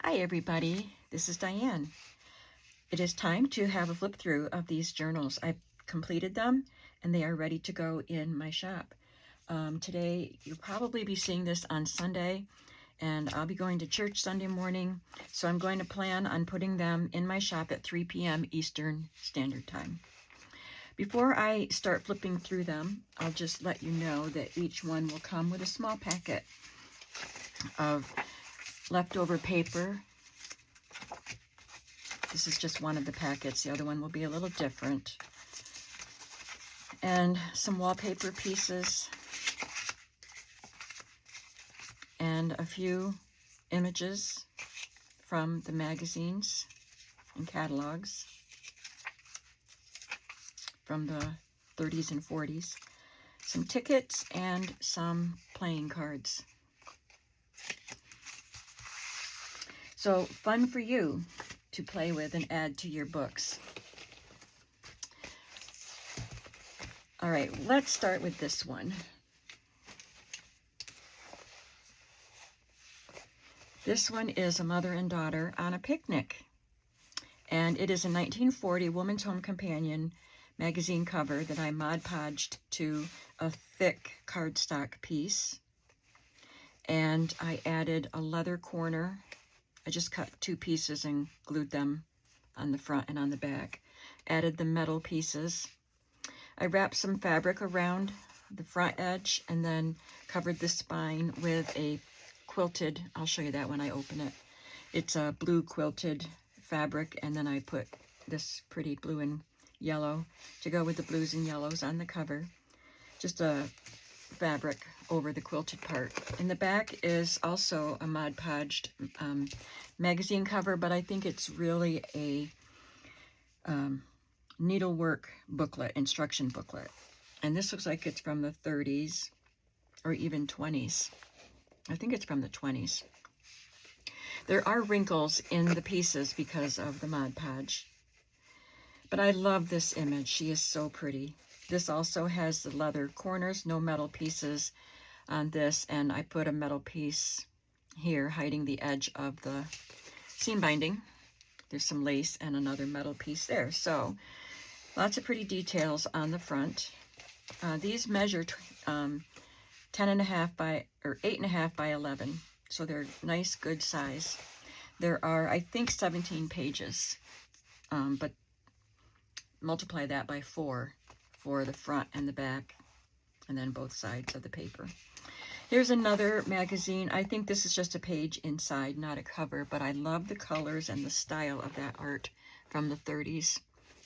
Hi everybody, this is Diane. It is time to have a flip through of these journals. I've completed them and they are ready to go in my shop. Today you'll probably be seeing this on Sunday, and I'll be going to church Sunday morning, so I'm going to plan on putting them in my shop at 3 p.m. Eastern Standard Time. Before I start flipping through them, I'll just let you know that each one will come with a small packet of leftover paper. This is just one of the packets. The other one will be a little different. And some wallpaper pieces. And a few images from the magazines and catalogs from the 30s and 40s. Some tickets and some playing cards. So fun for you to play with and add to your books. All right, let's start with this one. This one is a mother and daughter on a picnic. And it is a 1940 Woman's Home Companion magazine cover that I Mod Podged to a thick cardstock piece. And I added a leather corner. I just cut two pieces and glued them on the front and on the back. Added the metal pieces. I wrapped some fabric around the front edge and then covered the spine with a quilted, I'll show you that when I open it. It's a blue quilted fabric, and then I put this pretty blue and yellow to go with the blues and yellows on the cover. Just a fabric over the quilted part. In the back is also a Mod Podged magazine cover, but I think it's really a needlework booklet, instruction booklet. And this looks like it's from the 30s or even 20s. I think it's from the 20s. There are wrinkles in the pieces because of the Mod Podge. But I love this image. She is so pretty. This also has the leather corners, no metal pieces on this, and I put a metal piece here hiding the edge of the seam binding. There's some lace and another metal piece there. So lots of pretty details on the front. These measure 10.5 by, or 8.5 by 11. So they're nice, good size. There are, I think, 17 pages, but multiply that by 4 for the front and the back, and then both sides of the paper. Here's another magazine. I think this is just a page inside, not a cover, but I love the colors and the style of that art from the 30s.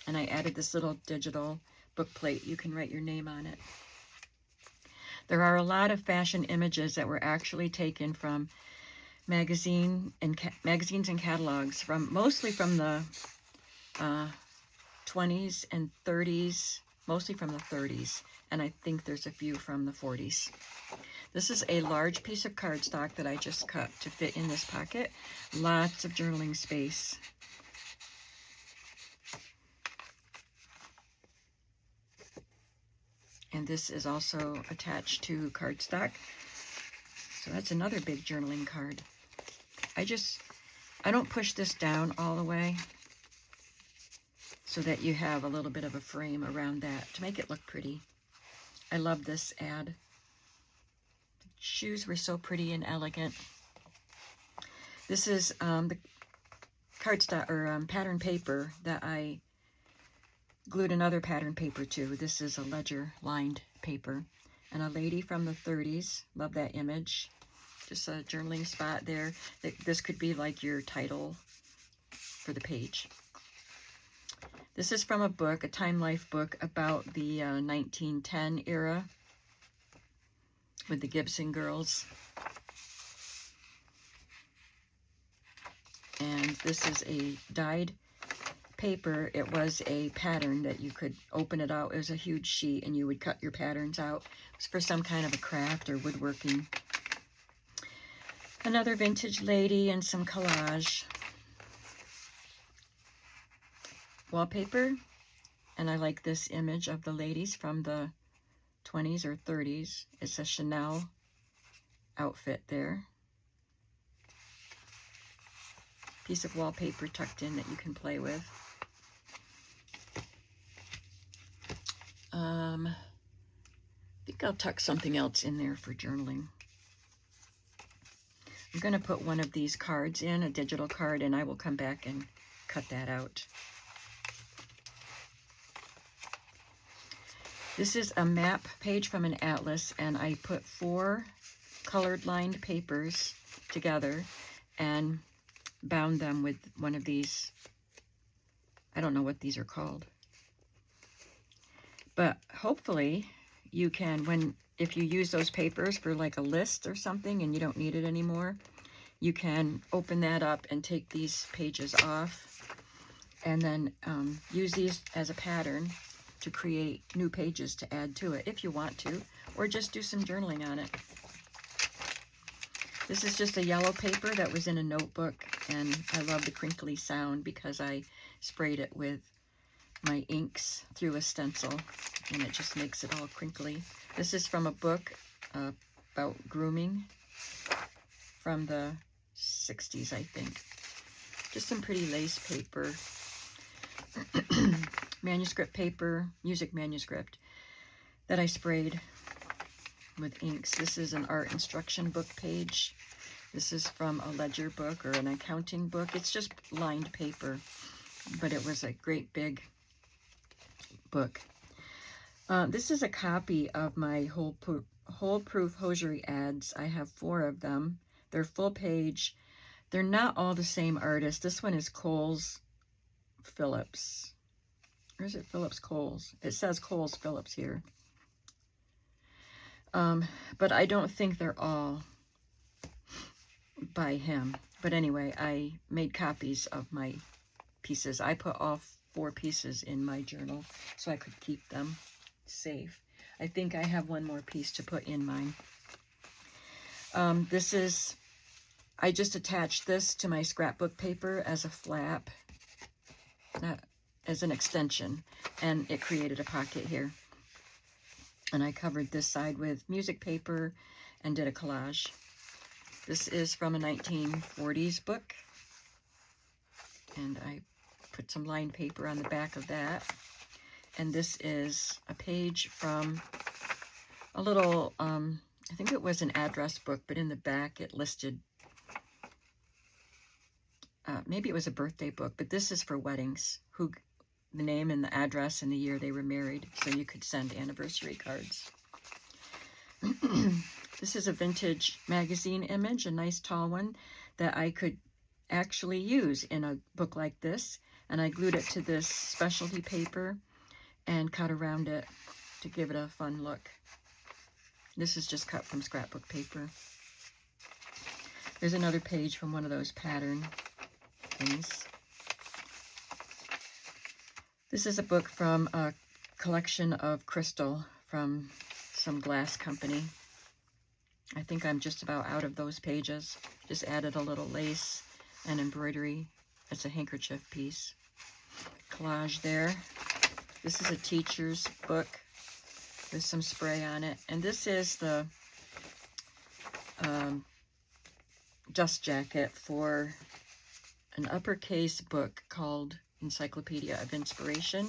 And I added this little digital book plate. You can write your name on it. There are a lot of fashion images that were actually taken from magazines and catalogs, mostly from the 20s and 30s, mostly from the 30s, and I think there's a few from the 40s. This is a large piece of cardstock that I just cut to fit in this pocket. Lots of journaling space. And this is also attached to cardstock. So that's another big journaling card. I don't push this down all the way so that you have a little bit of a frame around that to make it look pretty. I love this ad. The shoes were so pretty and elegant. This is the cardstock or pattern paper that I glued another pattern paper to. This is a ledger lined paper, and a lady from the 30s. Love that image. Just a journaling spot there. This could be like your title for the page. This is from a book, a Time Life book about the 1910 era with the Gibson girls. And this is a dyed paper. It was a pattern that you could open it out. It was a huge sheet and you would cut your patterns out. It was for some kind of a craft or woodworking. Another vintage lady and some collage. Wallpaper, and I like this image of the ladies from the 20s or 30s. It's a Chanel outfit there. piece of wallpaper tucked in that you can play with. I think I'll tuck something else in there for journaling. I'm going to put one of these cards in, a digital card, and I will come back and cut that out. This is a map page from an atlas, and I put 4 colored lined papers together and bound them with one of these. I don't know what these are called. But hopefully you can, if you use those papers for like a list or something and you don't need it anymore, you can open that up and take these pages off and then use these as a pattern to create new pages to add to it if you want to, or just do some journaling on it. This is just a yellow paper that was in a notebook, and I love the crinkly sound because I sprayed it with my inks through a stencil, and it just makes it all crinkly. This is from a book about grooming from the 60s, I think. Just some pretty lace paper. Manuscript paper, music manuscript that I sprayed with inks. This is an art instruction book page. This is from a ledger book or an accounting book. It's just lined paper, but it was a great big book. This is a copy of my Hole Proof hosiery ads. I have 4 of them. They're full page. They're not all the same artist. This one is Coles Phillips. Or is it Phillips Coles? It says Coles Phillips here. But I don't think they're all by him. But anyway, I made copies of my pieces. I put all 4 pieces in my journal so I could keep them safe. I think I have one more piece to put in mine. I just attached this to my scrapbook paper as a flap, as an extension, and it created a pocket here. And I covered this side with music paper and did a collage. This is from a 1940s book, and I put some lined paper on the back of that. And this is a page from a little, I think it was an address book, but in the back it listed, maybe it was a birthday book, but this is for weddings, the name and the address and the year they were married, so you could send anniversary cards. This is a vintage magazine image, a nice tall one that I could actually use in a book like this, and I glued it to this specialty paper and cut around it to give it a fun look. This is just cut from scrapbook paper. There's another page from one of those pattern things. This is a book from a collection of crystal from some glass company. I think I'm just about out of those pages. Just added a little lace and embroidery. It's a handkerchief piece. Collage there. This is a teacher's book with some spray on it. And this is the dust jacket for an uppercase book called Encyclopedia of Inspiration.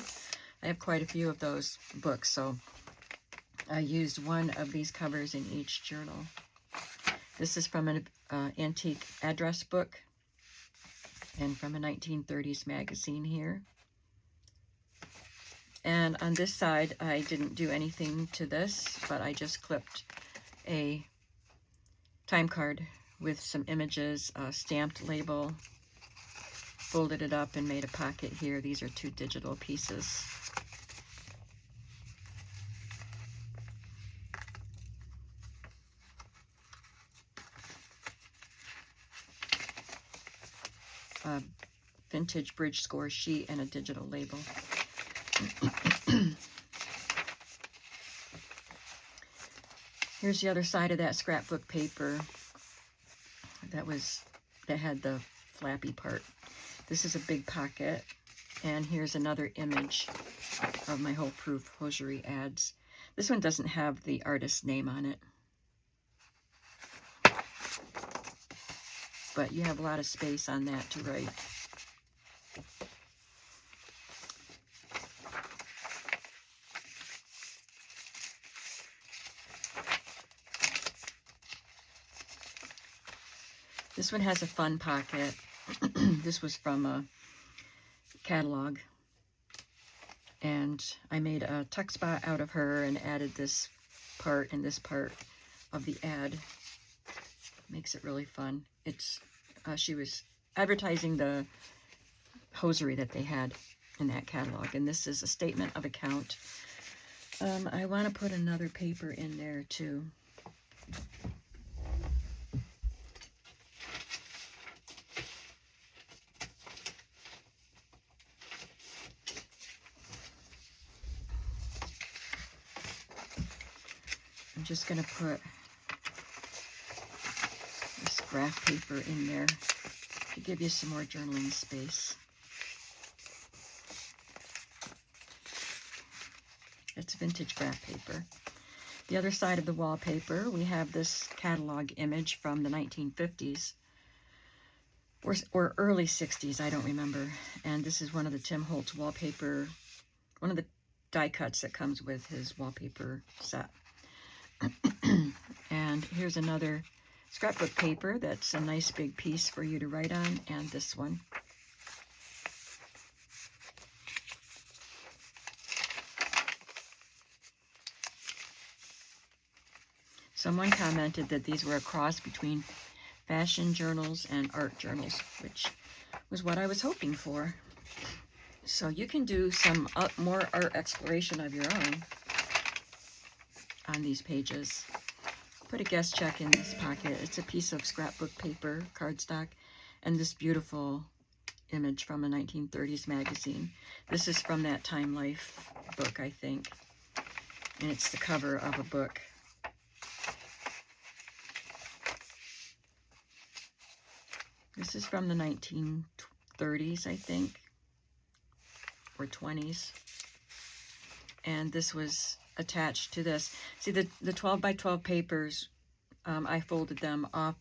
I have quite a few of those books, so I used one of these covers in each journal. This is from an antique address book and from a 1930s magazine here. And on this side, I didn't do anything to this, but I just clipped a time card with some images, a stamped label, folded it up and made a pocket here. These are 2 digital pieces. A vintage bridge score sheet and a digital label. Here's the other side of that scrapbook paper that had the flappy part. This is a big pocket, and here's another image of my Hole Proof hosiery ads. This one doesn't have the artist's name on it. but you have a lot of space on that to write. This one has a fun pocket. This was from a catalog. And I made a tuck spot out of her and added this part and this part of the ad. Makes it really fun. It's she was advertising the hosiery that they had in that catalog. And this is a statement of account. I want to put another paper in there too. I'm just going to put this graph paper in there to give you some more journaling space. It's vintage graph paper. The other side of the wallpaper, we have this catalog image from the 1950s or early 60s, I don't remember. And this is one of the Tim Holtz wallpaper, one of the die cuts that comes with his wallpaper set. And here's another scrapbook paper that's a nice big piece for you to write on, and this one. Someone commented that these were a cross between fashion journals and art journals, which was what I was hoping for. So you can do some more art exploration of your own on these pages. Put a guest check in this pocket. It's a piece of scrapbook paper, cardstock, and this beautiful image from a 1930s magazine. This is from that Time Life book, I think, and it's the cover of a book. This is from the 1930s, I think, or 20s, and this was attached to this. See, the 12 by 12 papers, I folded them off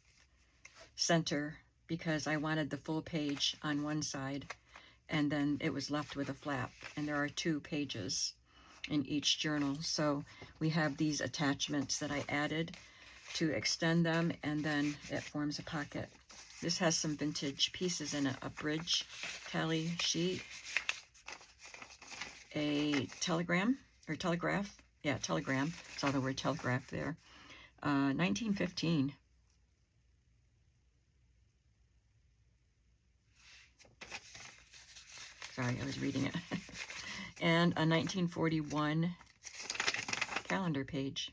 center because I wanted the full page on one side, and then it was left with a flap, and there are 2 pages in each journal. So we have these attachments that I added to extend them, and then it forms a pocket. This has some vintage pieces in it, a bridge tally sheet, a telegram, or telegraph. Yeah, telegram. Saw the word telegraph there. 1915. Sorry, I was reading it. And a 1941 calendar page.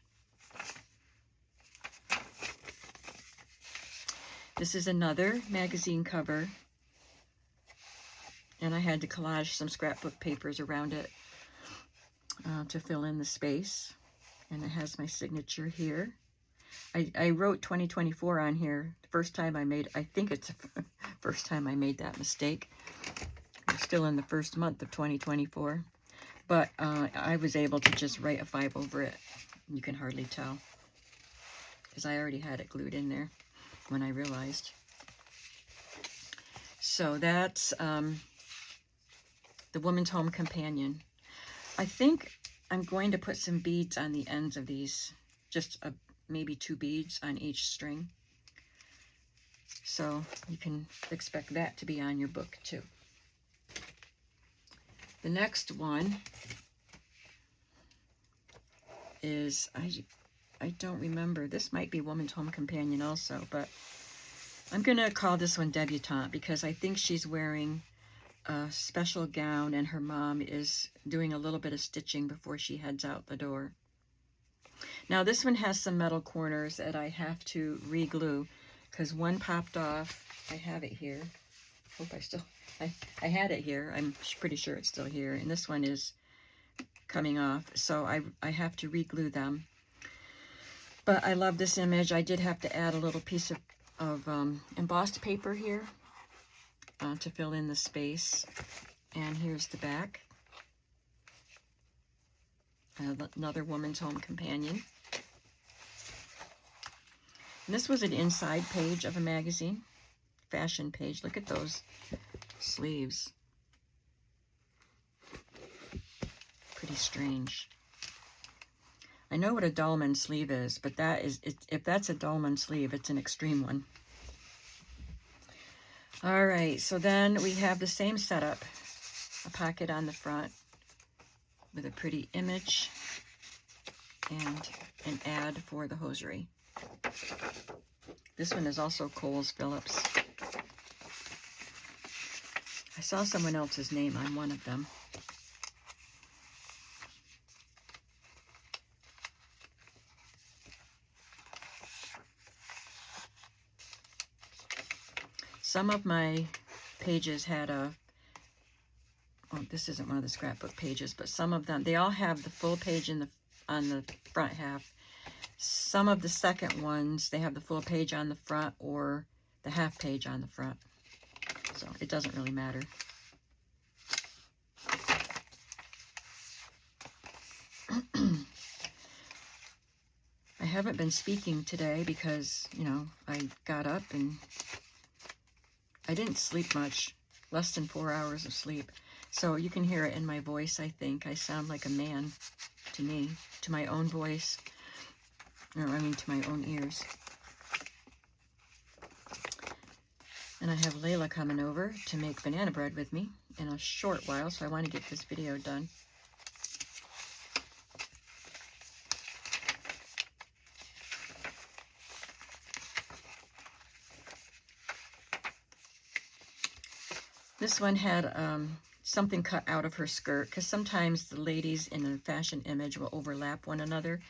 This is another magazine cover, and I had to collage some scrapbook papers around it to fill in the space, and it has my signature here. I wrote 2024 on here. The first time I made, I think it's the first time I made that mistake. I'm still in the first month of 2024, but I was able to just write a 5 over it. You can hardly tell because I already had it glued in there when I realized. So that's the Woman's Home Companion. I think I'm going to put some beads on the ends of these, just maybe 2 beads on each string. So you can expect that to be on your book too. The next one is, I don't remember. This might be Woman's Home Companion also, but I'm going to call this one Debutante because I think she's wearing a special gown and her mom is doing a little bit of stitching before she heads out the door. Now this one has some metal corners that I have to re-glue because one popped off. I have it here. Hope I had it here. I'm pretty sure it's still here. And this one is coming off, so I have to re-glue them. But I love this image. I did have to add a little piece of embossed paper here to fill in the space. And here's the back. Another Woman's Home Companion. And this was an inside page of a magazine. fashion page. Look at those sleeves. Pretty strange. I know what a dolman sleeve is, but that is, if that's a dolman sleeve, it's an extreme one. All right, so then we have the same setup. A pocket on the front with a pretty image and an ad for the hosiery. This one is also Coles Phillips. I saw someone else's name on one of them. Some of my pages had a, oh, this isn't one of the scrapbook pages, but some of them, they all have the full page in the on the front half. Some of the second ones, they have the full page on the front or the half page on the front. So it doesn't really matter. I haven't been speaking today because, you know, I got up and I didn't sleep much, less than 4 hours of sleep. So you can hear it in my voice, I think. I sound like a man to me, to my own voice, or I mean to my own ears. And I have Layla coming over to make banana bread with me in a short while, so I want to get this video done. This one had something cut out of her skirt, because sometimes the ladies in a fashion image will overlap one another.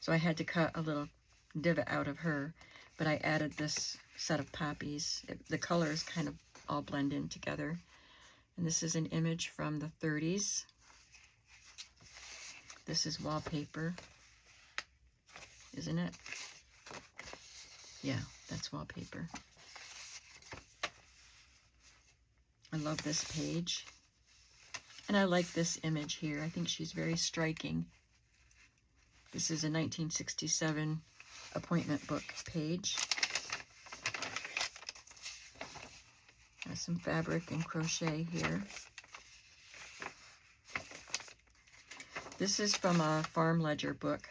So I had to cut a little divot out of her, but I added this set of poppies. The colors kind of all blend in together. And this is an image from the 30s. This is wallpaper, isn't it? Yeah, that's wallpaper. I love this page. And I like this image here. I think she's very striking. This is a 1967 appointment book page. Has some fabric and crochet here. This is from a farm ledger book.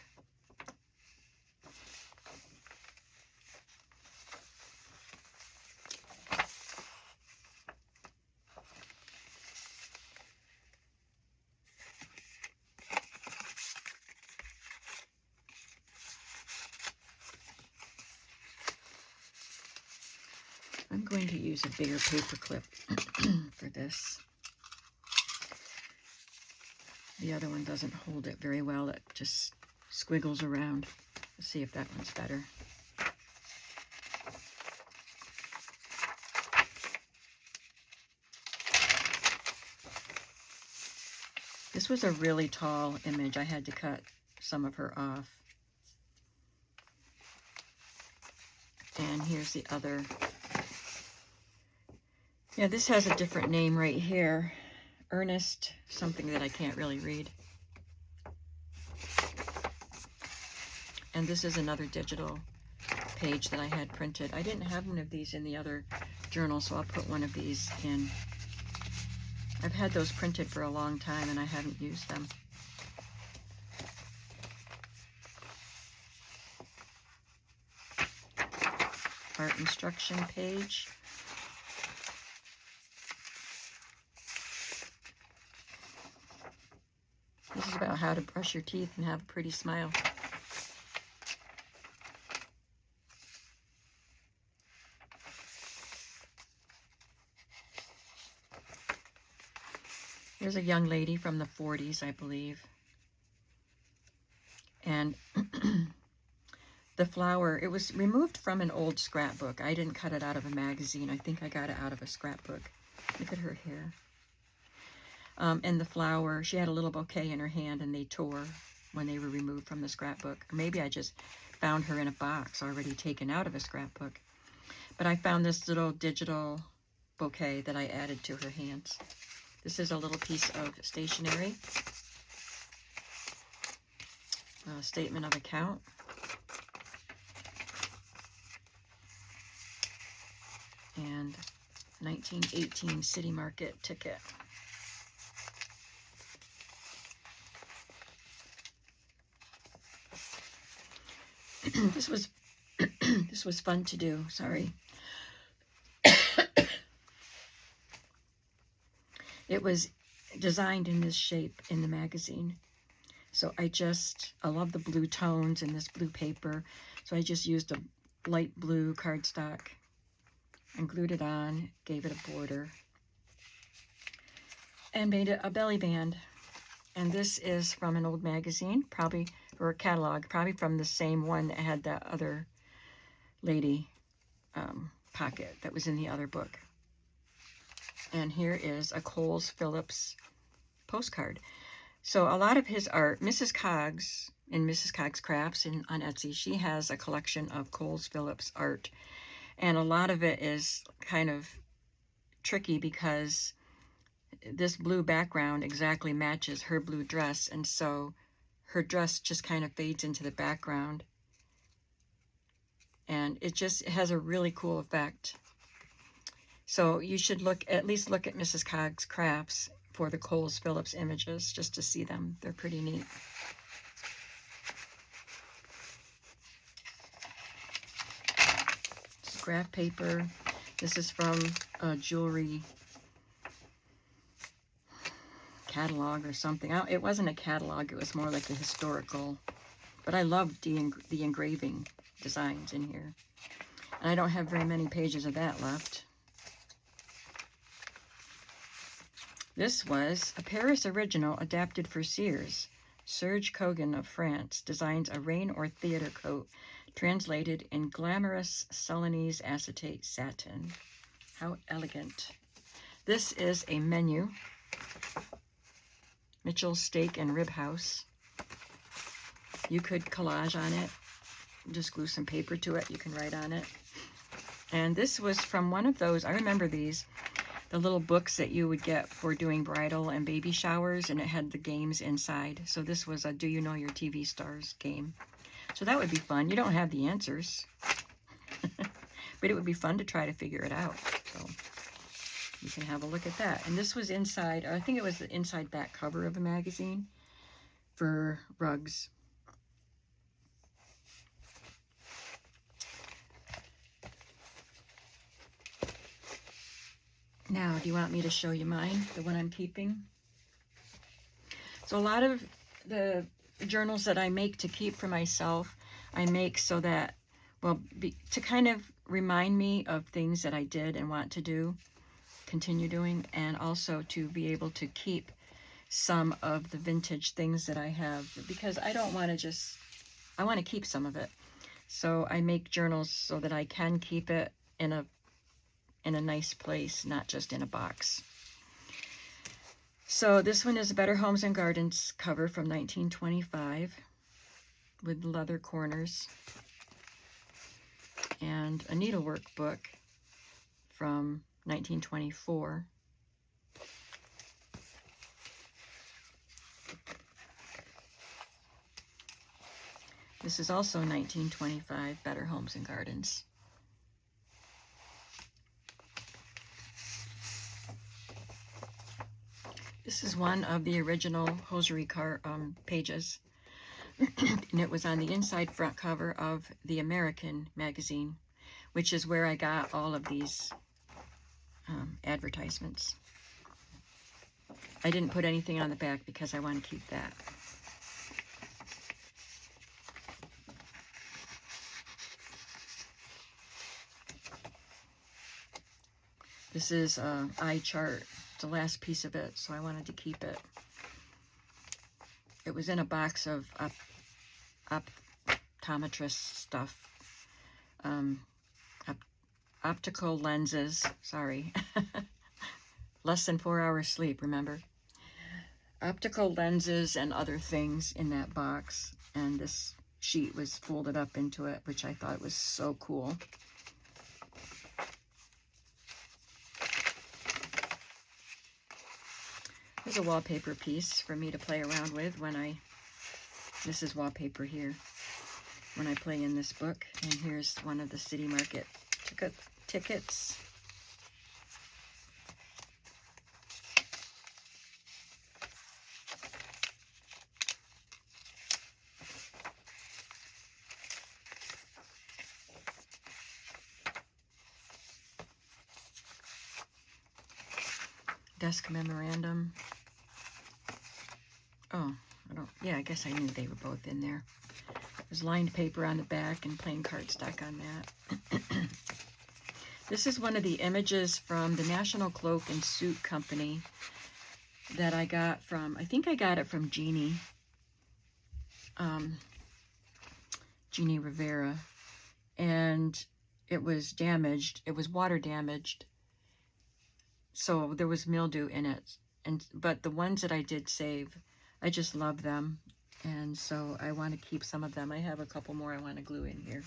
I'm going to use a bigger paper clip for this. The other one doesn't hold it very well. It just squiggles around. Let's see if that one's better. This was a really tall image. I had to cut some of her off. And here's the other. Yeah, this has a different name right here. Ernest, something that I can't really read. And this is another digital page that I had printed. I didn't have one of these in the other journal, so I'll put one of these in. I've had those printed for a long time and I haven't used them. Art instruction page. This is about how to brush your teeth and have a pretty smile. Here's a young lady from the 40s, I believe. And the flower, it was removed from an old scrapbook. I didn't cut it out of a magazine. I think I got it out of a scrapbook. Look at her hair. And the flower, she had a little bouquet in her hand and they tore when they were removed from the scrapbook. Or maybe I just found her in a box already taken out of a scrapbook. But I found this little digital bouquet that I added to her hands. This is a little piece of stationery. Statement of account. And and 1918 City Market ticket. This was fun to do. Sorry. It was designed in this shape in the magazine. So I love the blue tones in this blue paper. So I just used a light blue cardstock and glued it on, gave it a border, and made it a belly band. And this is from an old magazine, probably, or a catalog, probably from the same one that had that other lady pocket that was in the other book. And here is a Coles Phillips postcard. So a lot of his art, Mrs. Coggs, in Mrs. Coggs Crafts on Etsy, she has a collection of Coles Phillips art. And a lot of it is kind of tricky because this blue background exactly matches her blue dress. And so her dress just kind of fades into the background. And it has a really cool effect. So you should at least look at Mrs. Coggs Crafts for the Coles Phillips images, just to see them. They're pretty neat. This is graph paper. This is from a jewelry catalog or something. It wasn't a catalog, it was more like a historical. But I loved the engraving designs in here. And I don't have very many pages of that left. This was a Paris original adapted for Sears. Serge Kogan of France designs a rain or theater coat translated in glamorous Celanese acetate satin. How elegant. This is a menu. Mitchell's Steak and Rib House. You could collage on it. Just glue some paper to it. You can write on it. And this was from one of those, I remember these, the little books that you would get for doing bridal and baby showers, and it had the games inside. So this was a Do You Know Your TV Stars game. So that would be fun. You don't have the answers, but it would be fun to try to figure it out. So you can have a look at that. And this was inside, I think it was the inside back cover of a magazine for rugs. Now, do you want me to show you mine, the one I'm keeping? So a lot of the journals that I make to keep for myself, I make so that, well, to kind of remind me of things that I did and want to do, continue doing, and also to be able to keep some of the vintage things that I have, because I don't want to I want to keep some of it. So I make journals so that I can keep it in a nice place, not just in a box. So this one is a Better Homes and Gardens cover from 1925 with leather corners, and a needlework book from 1924. This is also 1925 Better Homes and Gardens. This is one of the original hosiery pages, and it was on the inside front cover of the American magazine, which is where I got all of these advertisements. I didn't put anything on the back because I want to keep that. This is an eye chart. The last piece of it, so I wanted to keep it. It was in a box of optometrist stuff, optical lenses, sorry, less than 4 hours sleep, remember? Optical lenses and other things in that box, and this sheet was folded up into it, which I thought was so cool. Here's a wallpaper piece for me to play around with this is wallpaper here, when I play in this book. And here's one of the City Market tickets. desk memorandum. Oh, I guess I knew they were both in there. There's lined paper on the back and plain cardstock on that. This is one of the images from the National Cloak and Suit Company that I got from, I think I got it from Jeannie Rivera, and it was damaged. It was water damaged, so there was mildew in it. But the ones that I did save, I just love them, and so I want to keep some of them. I have a couple more I want to glue in here.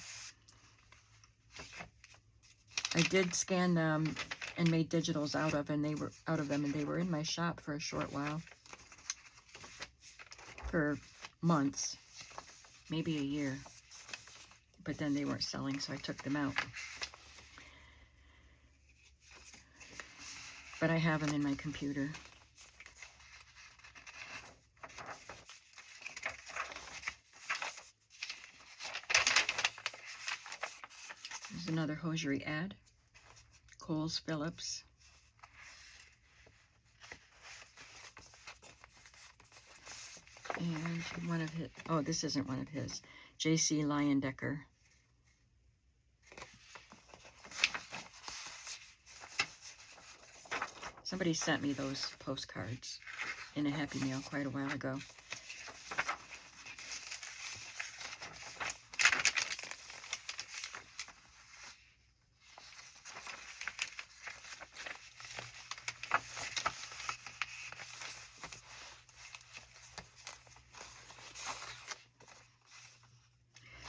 I did scan them and made digitals out of them, and they were in my shop for a short while, for months, maybe a year, but then they weren't selling, so I took them out. But I have them in my computer. There's another hosiery ad. Coles Phillips. And one of his, oh, this isn't one of his, J.C. Leyendecker. Somebody sent me those postcards in a Happy Mail quite a while ago.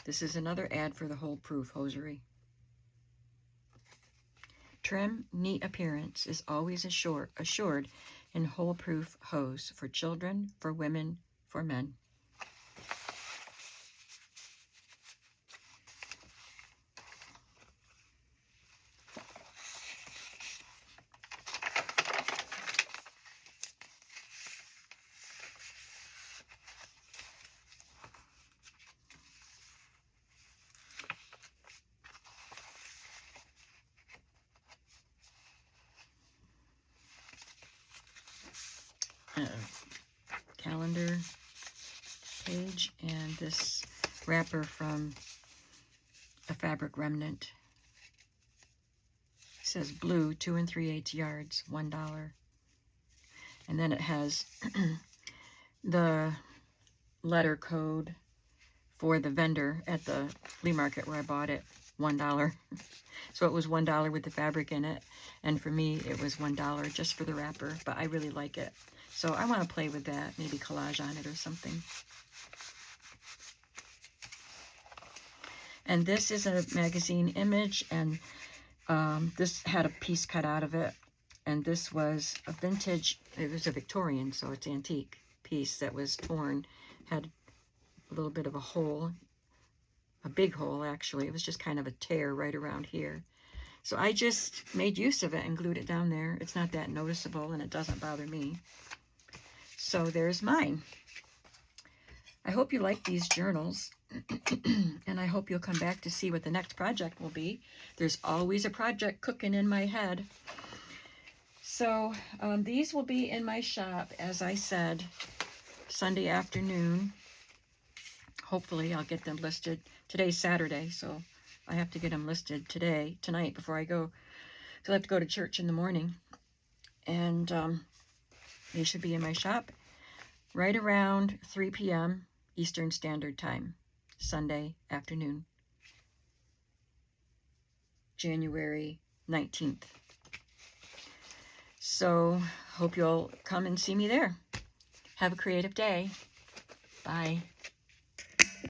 This is another ad for the Hole Proof hosiery. Trim, neat appearance is always assured in Hole Proof hose for children, for women, for men. Calendar page, and this wrapper from a fabric remnant. It says blue, 2 3/8 yards, $1. And then it has the letter code for the vendor at the flea market where I bought it, $1. So it was $1 with the fabric in it, and for me it was $1 just for the wrapper, but I really like it. So I want to play with that, maybe collage on it or something. And this is a magazine image, and this had a piece cut out of it, and this was a vintage, it was a Victorian, so it's antique piece that was torn, had a little bit of a hole, a big hole actually. It was just kind of a tear right around here. So I just made use of it and glued it down there. It's not that noticeable, and it doesn't bother me. So there's mine. I hope you like these journals, and I hope you'll come back to see what the next project will be. There's always a project cooking in my head. So these will be in my shop, as I said, Sunday afternoon. Hopefully I'll get them listed. Today's Saturday, so I have to get them listed tonight before I go, because I have to go to church in the morning. And they should be in my shop right around 3 p.m. Eastern Standard Time, Sunday afternoon, January 19th. So hope you'll come and see me there. Have a creative day. Bye.